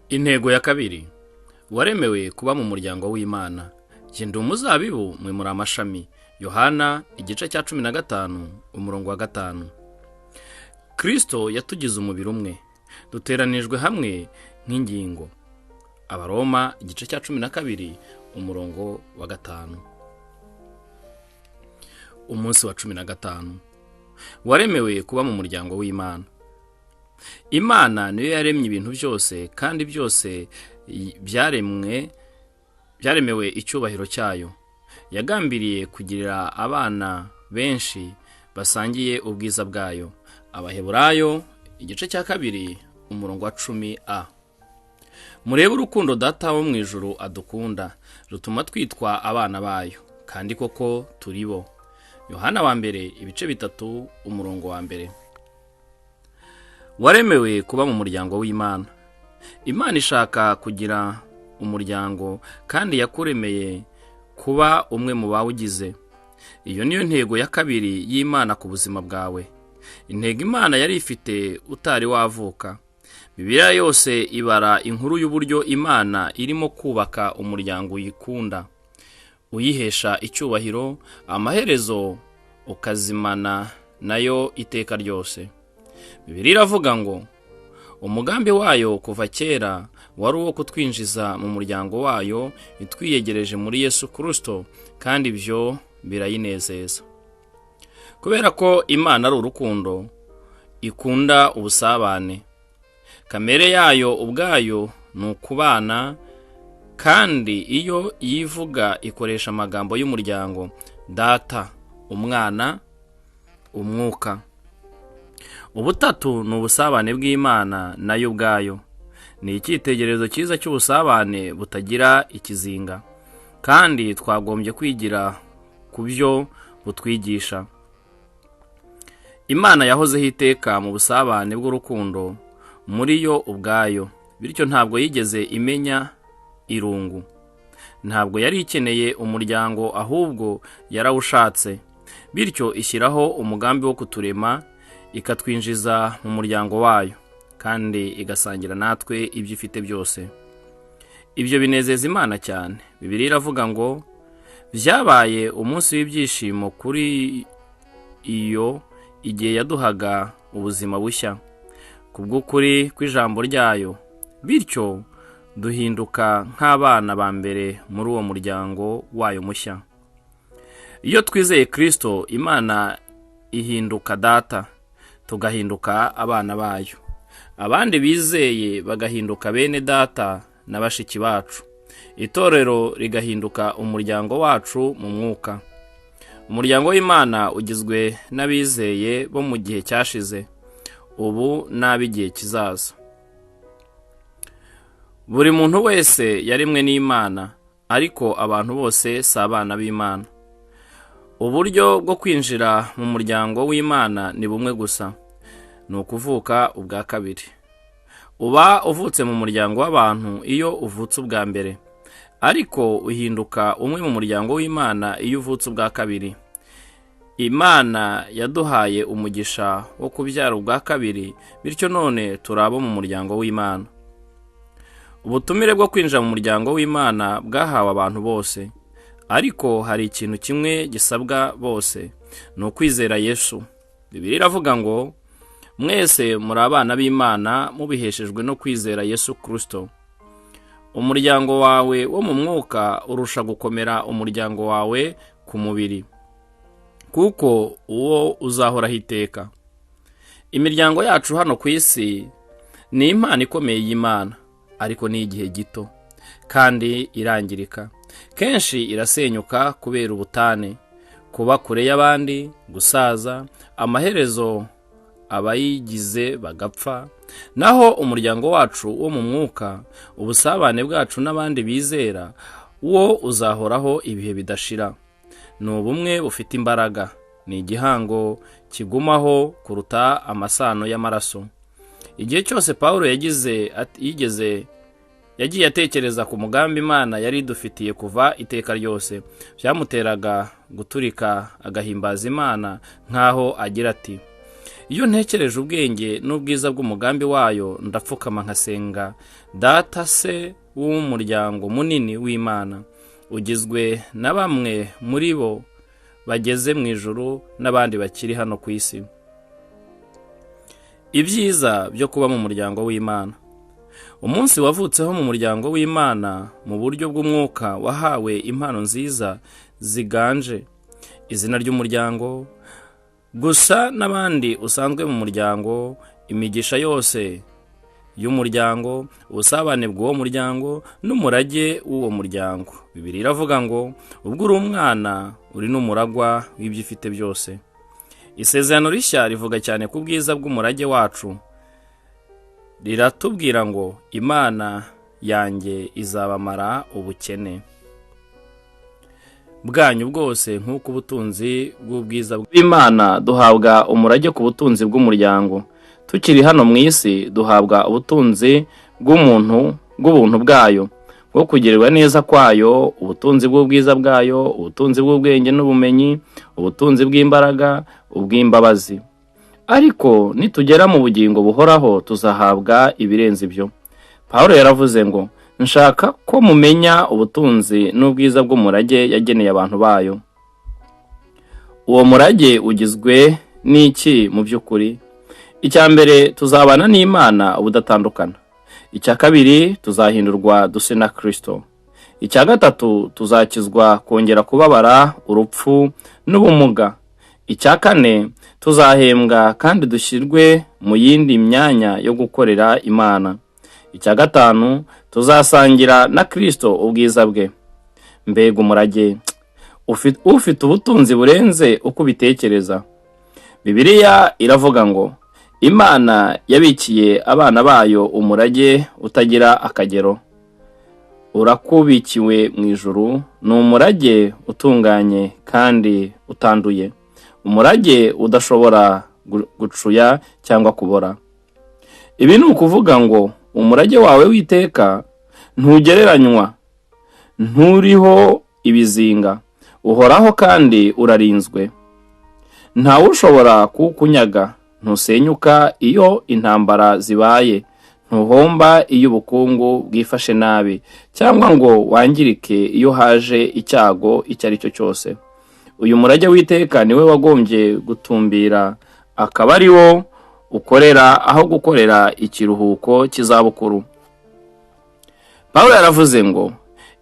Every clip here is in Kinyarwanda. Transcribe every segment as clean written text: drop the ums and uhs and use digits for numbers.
Intego ya kabiri, waremewe kuba mu muryango w'Imana. Genda umuzabibu mwe muri amashami. Yohana igice cya 15 umurongo wa 5. Kristo yatugize umubiri umwe, duteranijwe hamwe nk'ingingo. Abaroma igice cya 12 umurongo wa 5. Umunsi wa 15, waremewe kuba mu muryango w'Imana. Imana niyo yaremye ibintu byose, kandi byose byaremewe icyubahiro cyayo. Yagambiriye kugirira abana benshi basangiye ubwiza bwayo. Abaheburayo igice cya 2 umurongo wa 10a. Murebe urukundo Data wo mu ijuru adukunda, rutuma twitwa abana bayo, kandi koko turi bo. Yohana wa mbere ibice 3 umurongo wa 1. Waremewe kuba mu muryango w'Imana. Imana ishaka kugira umuryango, kandi yakuremeye kuba umwe mu bawugize. Iyo niyo ntego ya kabiri y'Imana ku buzima bwawe. Intego Imana yari ifite utari wavuka. Bibiliya yose ibara inkuru y'uburyo Imana irimo kubaka umuryango uyikunda, uyihesha icyubahiro, amaherezo ukazimana nayo iteka ryose. Bibiliya iravuga ngo umugambi wayo kuva kera wari uwo kutwinjiza mu muryango wayo itwiyegereje muri Yesu Kristo, kandi ibyo birayinezeza. Kubera ko Imana ari urukundo, ikunda ubusabane. Kamere yayo ubwayo ni ukubana, kandi iyo yivuga ikoresha amagambo y'umuryango: Data, Umwana, Umwuka. Ubutatu ni ubusabane bw'Imana nayo ubwayo. Ni icyitegererezo cyiza cy'ubusabane butagira ikizinga, kandi twagombye kwigira ku byo butwigisha. Imana yahozeho iteka mu busabane bw'urukundo muri yo ubwayo, bityo ntabwo yigeze imenya irungu. Ntabwo yari ikeneye umuryango, ahubwo yarawushatse, bityo ishyiraho umugambi wo kuturema, ikatwinjiza mu muryango wayo, kandi igasangira natwe ibyo ifite byose. Ibyo binezeza Imana cyane. Bibiliya iravuga ngo byabaye umunsi w'ibyishimo kuri iyo igihe yaduhaga ubuzima bushya kubw'ukuri kw'ijambo ryayo, bityo duhinduka nk'abana ba mbere muri uwo muryango wayo mushya. Iyo twizeye Kristo, Imana ihinduka Data, tugahinduka abana bayo. Abandi bizeye bagahinduka bene Data na bashiki bacu. Itorero rigahinduka umuryango wacu mu mwuka. Umuryango w'Imana ugizwe n'abizeye bo mu gihe cyashize, ubu n'ab'igihe kizaza. Buri muntu wese yaremwe n'Imana, ariko abantu bose si abana b'Imana. Uburyo bwo kwinjira mu muryango w'Imana ni bumwe gusa, ni ukuvuka ubwa kabiri. Uba uvutse mu muryango w'abantu iyo uvutse ubwa mbere, ariko uhinduka umwe mu muryango w'Imana iyo uvutse ubwa kabiri. Imana yaduhaye umugisha wo kubyara ubwa kabiri, bityo none turabo mu muryango w'Imana. Ubutumire bwo kwinjira mu muryango w'Imana bwahawe abantu bose, ariko hari ikintu kimwe gisabwa bose, ni ukwizera Yesu. Bibiliya iravuga ngo mwese muri abana b'Imana mubiheshejwe no kwizera Yesu Kristo. Umuryango wawe wo mu mwuka urusha gukomera umuryango wawe ku mubiri, kuko uwo uzahoraho iteka. Imiryango yacu hano ku isi ni impano ikomeye y'Imana, ariko ni igihe gito, kandi irangirika. Kenshi irasenyuka kubera ubutane, kuba kure y'abandi, gusaza, amaherezo abayigize bagapfa. Naho umuryango wacu wo mu mwuka, ubusabane bwacu n'abandi bizera, wo uzahoraho ibihe bidashira. Ni ubumwe bufite imbaraga, ni igihango kigumaho kuruta amasano y'amaraso. Igihe cyose Pawulo yagiye atekereza ku mugambi Imana yari idufitiye kuva iteka ryose, byamuteraga guturika agahimbaza Imana, nk'aho agira ati: Iyo ntekereje ubwenge n'ubwiza bw'umugambi wayo, ndapfukama nkasenga Data se w'umuryango munini w'Imana, ugizwe na bamwe muri bo bageze mu ijuru n'abandi bakiri hano ku isi. Ibyiza byo kuba mu muryango w'Imana. Umunsi wavutseho mu muryango w'Imana mu buryo bw'umwuka wahawe impano nziza ziganje: izina ry'umuryango, gusa n'abandi usanzwe mu muryango, imigisha yose y'umuryango, ubusabane bw'uwo muryango n'umurage w'uwo muryango. Bibiliya iravuga ngo ubwo uri umwana uri n'umuragwa w'ibyo ufite byose. Isezerano rishya rivuga cyane ku bwiza bw'umurage wacu. Riratubwira ngo Imana yanjye izabamara ubukene bwanyu bwose nk'uko ubutunzi bw'ubwiza bw'Imana. Duhabwa umurage ku butunzi bw'umuryango. Tukiri hano mu isi duhabwa ubutunzi bw'ubuntu bwayo, bwo kugirirwa neza kwayo, ubutunzi bw'ubwiza bwayo, ubutunzi bw'ubwenge n'ubumenyi, ubutunzi bw'imbaraga, ubw'imbabazi. Ariko nitugera mu bugingo buhoraho tuzahabwa ibirenze ibyo. Pawulo yaravuze ngo nshaka ko mumenya ubutunzi n'ubwiza bw'umurage yageneye abantu bayo. Uwo murage ugizwe n'iki mu by'ukuri? Icya mbere, tuzabana n'Imana ubudatandukana. Icya kabiri, tuzahindurwa duse na Kristo. Icya gatatu, tuzakizwa kongera kubabara, urupfu n'ubumuga. Icya kane, tuzahembwa kandi dushyirwe mu yindi myanya yo gukorera Imana. Icya gatanu, tuzasangira na Kristo ubwiza bwe. Mbega umurage! Ufite ubutunzi burenze uko ubitekereza. Bibiliya iravuga ngo Imana yabikiye abana bayo umurage utagira akagero. Urakubikiwe mu ijuru, ni umurage utunganye kandi utanduye, umurage udashobora gucuya cyangwa kubora. Ibi ni ukuvuga ngo umurage wawe w'iteka ntugereranywa, nturiho ibizinga, uhoraho kandi urarinzwe. Ntawe ushobora kukunyaga, ntusenyuka iyo intambara zibaye, ntuhomba iyo ubukungu bwifashe nabi, cyangwa ngo wangirike iyo haje icyago icyo ari cyo cyose. Uyu murage w'iteka niwe wagombye gutumbira, akaba ari wo ukorera aho gukorera ikiruhuko cy'izabukuru. Pawulo yaravuze ngo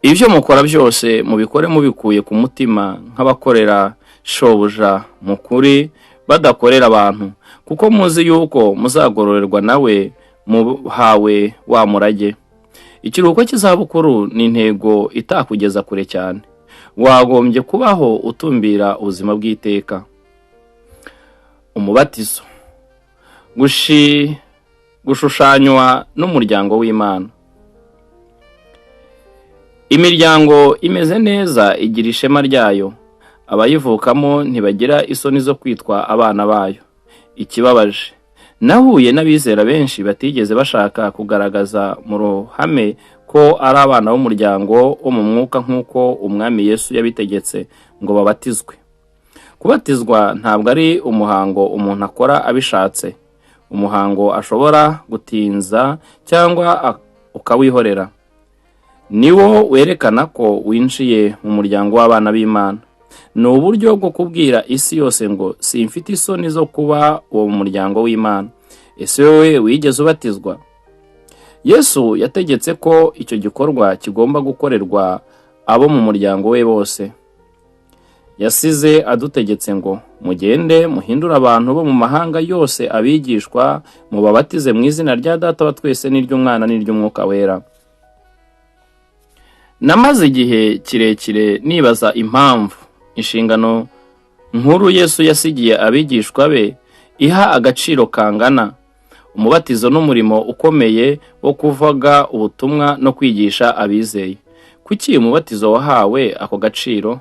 ibyo mukora byose mubikore mubikuye ku mutima, nk'abakorera shobuja mu kuri, badakorera abantu, kuko muzi yuko muzagororerwa nawe muhawe wa murage. Ikiruhuko cy'izabukuru ni intego itakugeza kure cyane. Wagombye kubaho utumbira ubuzima bw'iteka. Umubatizo. Gushushanywa n'umuryango w'Imana. Imiryango imeze neza igira ishema ryayo. Abayivukamo ntibagira isoni zo kwitwa abana bayo. Ikibabaje, nahuye n'abizera benshi batigeze bashaka kugaragaza mu ruhame ko ari abana b'umuryango wo mu mwuka nk'uko Umwami Yesu yabitegetse ngo babatizwe. Kubatizwa ntabwo ari umuhango umuntu akora abishatse, umuhango ashobora gutinza cyangwa ukawihorera. Niwo werekana ko winjiye mu muryango w'abana b'Imana. Ni uburyo bwo kubwira isi yose ngo simfite isoni zo kuba uwo mu muryango w'Imana. Ese wowe wigeze ubatizwa? Yesu yategetse ko icyo gikorwa kigomba gukorerwa abo mu muryango we bose. Yasize adutegetse ngo mugende muhindure abantu bo mu mahanga yose abigishwa, mubabatize mu izina rya Data wa twese n'iry'Umwana n'iry'Umwuka wera. Namaze igihe kirekire nibaza impamvu inshingano nkuru Yesu yasigiye abigishwa be iha agaciro kangana. Umubatizo n'umurimo ukomeye wo kuvuga ubutumwa no kwigisha abizeye. Kuki umubatizo wahawe ako gaciro?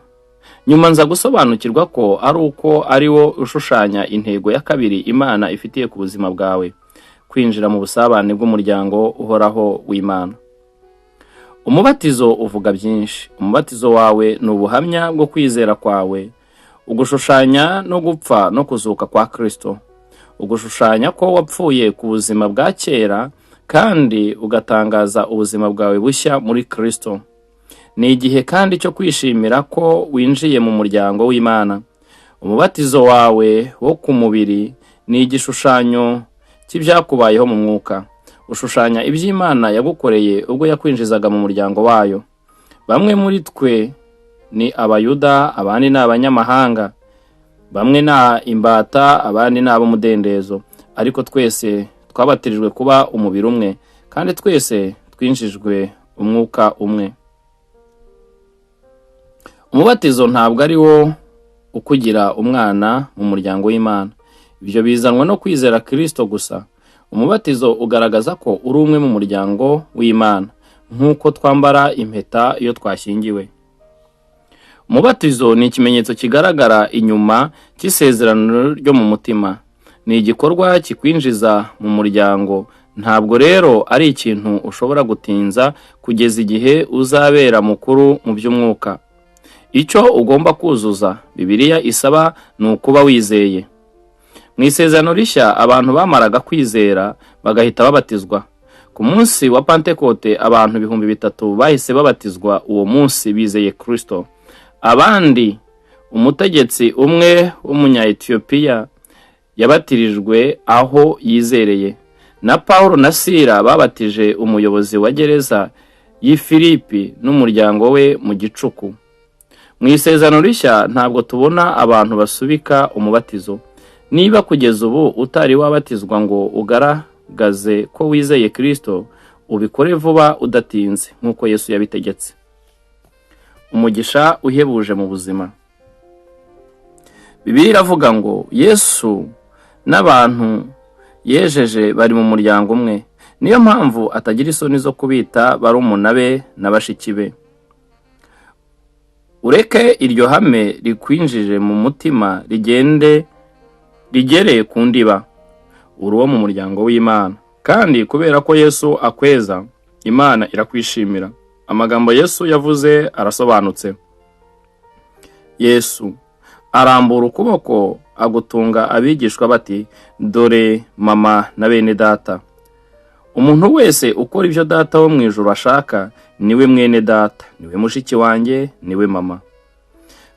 Nyuma nza gusobanukirwa ko ari wo ushushanya intego ya kabiri Imana ifitiye ku buzima bwawe: kwinjira mu busabane bw'umuryango uhoraho w'Imana. Umubatizo uvuga byinshi. Umubatizo wawe ni ubuhamya bwo kwizera kwawe, ugushushanya no gupfa no kuzuka kwa Kristo. ugushushanya ko wapfuye ku buzima bwa kera kandi ugatangaza ubuzima bwawe bushya muri Kristo. Ni igihe kandi cyo kwishimira ko winjiye mu muryango w'Imana. Umubatizo wawe wo ku mubiri ni igishushanyo cy'ibyakubayeho mu mwuka. Ushushanya iby'Imana yagukoreye ubwo yakwinjizaga mu muryango wayo. Bamwe muri twe ni Abayuda, abandi ni abanyamahanga. Bamwe na imbata, abandi ni ab'umudendezo. Ariko twese twabatirijwe kuba umubiri umwe, kandi twese twinjijwe umwuka umwe. Umubatizo ntabwo ari wo ukugira umwana mu muryango w'Imana. Ibyo bizanwa no kwizera Kristo gusa. Umubatizo ugaragaza ko uri umwe mu muryango w'Imana, nk'uko twambara impeta iyo twashyingiwe. Umubatizo ni ikimenyetso kigaragara inyuma cy'isezerano ryo mu mutima. Ni igikorwa kikwinjiza mu muryango, ntabwo rero ari ikintu ushobora gutinza kugeza igihe uzabera mukuru mu by'umwuka. Icyo ugomba kuzuza Bibiliya isaba ni ukuba wizeye. Mu isezerano rishya abantu bamaraga kwizera bagahita babatizwa. Ku munsi wa Pentekote abantu 3,000 bahise babatizwa uwo munsi bizeye Kristo. Abandi, umutegetsi umwe w'umunya-Etiyopiya yabatirijwe aho yizereye. Na Paulo na Sila babatije umuyobozi wa gereza y'i Filipi n'umuryango we mu gicuku. Mu isezerano rishya ntabwo tubona abantu basubika umubatizo. Niba kugeza ubu utari wabatizwa ngo ugaragaze ko wizeye Kristo, ubikore vuba udatinze nk'uko Yesu yabitegetse. Umugisha uhebuje mu buzima. Bibiliya iravuga ngo Yesu n'abantu yejeje bari mu muryango umwe. Niyo mpamvu atagira isoni zo kubita barumuna be na bashiki be. Ureke iryo hame rikwinjije mu mutima rigereye ku ndiba. Uri uwo mu muryango w'Imana, kandi kubera ko Yesu akweza, Imana irakwishimira. Amagambo Yesu yavuze arasobanutse. Yesu arambura ukuboko agutunga abigishwa bati, dore mama na bene data. Umuntu wese ukora ibyo data wo mu ijuru ashaka niwe mwene data, niwe mushiki wanjye, niwe mama.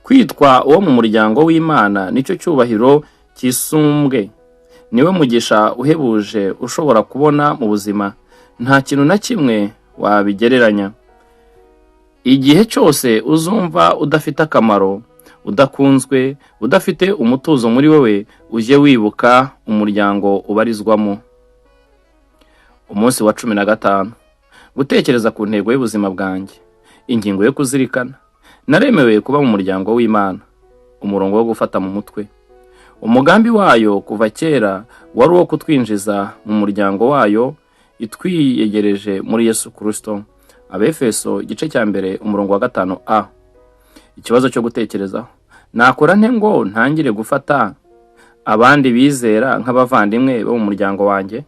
Kwitwa uwo mu muryango w'Imana nicyo cyubahiro cyisumbwe. Niwe mugisha uhebuje ushobora kubona mu buzima. Nta kintu na kimwe wabigereranya. Igihe cyose uzumva udafite akamaro, udakunzwe, udafite umutuzo muri wowe, ujye wibuka umuryango ubarizwamo. Umunsi wa 15. Gutekereza ku ntego y'ubuzima bwanjye. Ingingo yo kuzirikana. Naremewe kuba mu muryango w'Imana. Umurongo wo gufata mu mutwe. Umugambi wayo kuva kera wari uwo kutwinjiza mu muryango wayo itwiyegereje muri Yesu Kristo. Abefeso igice cya mbere umurongo wa 5a. Ikibazo cyo gutekerezaho. Nakora nte ngo ntangire gufata abandi bizera nk'abavandimwe bo mu muryango wanjye?